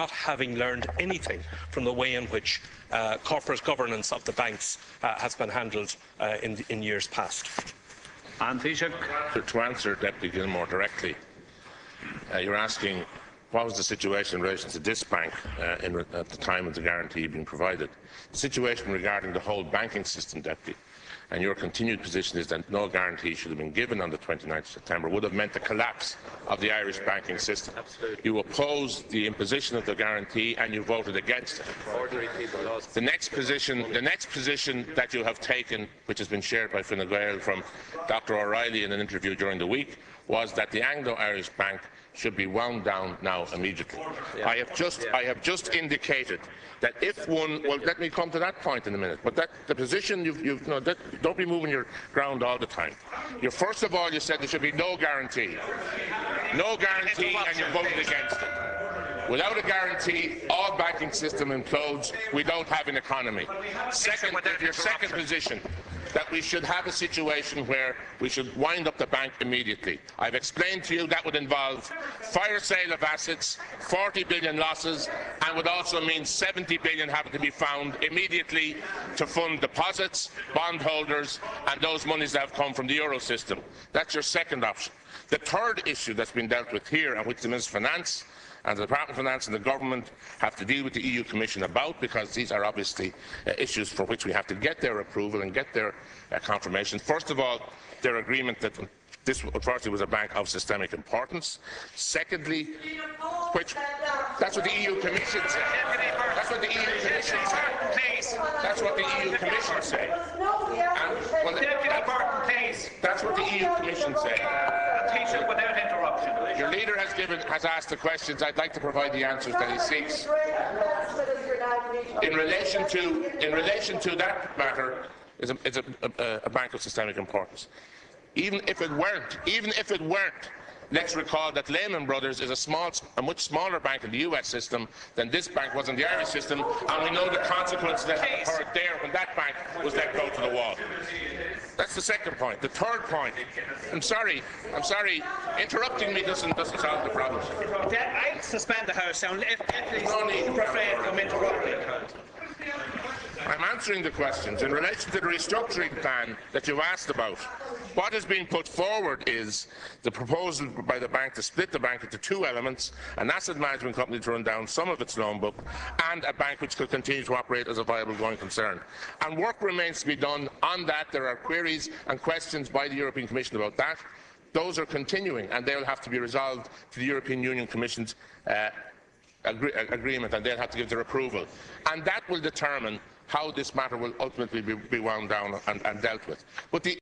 not having learned anything from the way in which corporate governance of the banks has been handled in years past. To answer Deputy Gilmore directly, you're asking what was the situation in relation to this bank at the time of the guarantee being provided. The situation regarding the whole banking system, Deputy, and your continued position is that no guarantee should have been given on the 29th of September would have meant the collapse of the Irish banking system. Absolutely. You opposed the imposition of the guarantee and you voted against it. The next position that you have taken, which has been shared by Fine Gael from Dr. O'Reilly in an interview during the week, was that the Anglo-Irish Bank should be wound down now immediately. Yeah. I have just indicated that if one, well, let me come to that point in a minute, but that the position don't be moving your ground all the time. First of all, you said there should be no guarantee, and you voted against it. Without a guarantee, all banking system implodes. We don't have an economy. Second, your second position, that we should have a situation where we should wind up the bank immediately. I've explained to you that would involve fire sale of assets, 40 billion losses, and would also mean 70 billion having to be found immediately to fund deposits, bondholders, and those monies that have come from the euro system. That's your second option. The third issue that's been dealt with here, and which the Minister of Finance and the Department of Finance and the Government have to deal with the EU Commission about, because these are obviously issues for which we have to get their approval and get their confirmation. First of all, their agreement that this unfortunately was a bank of systemic importance. Secondly, that's what the EU Commission said. That's what the EU Commission said. That's what the EU Commission said. That's what the EU Commission said. Without interruption. Your leader has asked the questions. I'd like to provide the answers that he seeks. In relation to that matter, it's a bank of systemic importance. Even if it weren't, let's recall that Lehman Brothers is a much smaller bank in the US system than this bank was in the Irish system, and we know the consequences that occurred there when that bank was let go to the wall. That's the second point. The third point, I'm sorry, interrupting me doesn't solve the problem. I suspend the House sound if you prefer from interrupting. I'm answering the questions. In relation to the restructuring plan that you asked about, what is being put forward is the proposal by the bank to split the bank into two elements: an asset management company to run down some of its loan book, and a bank which could continue to operate as a viable going concern. And work remains to be done on that. There are queries and questions by the European Commission about that. Those are continuing, and they will have to be resolved to the European Union Commission's agreement, and they'll have to give their approval. And that will determine how this matter will ultimately be wound down and dealt with. But the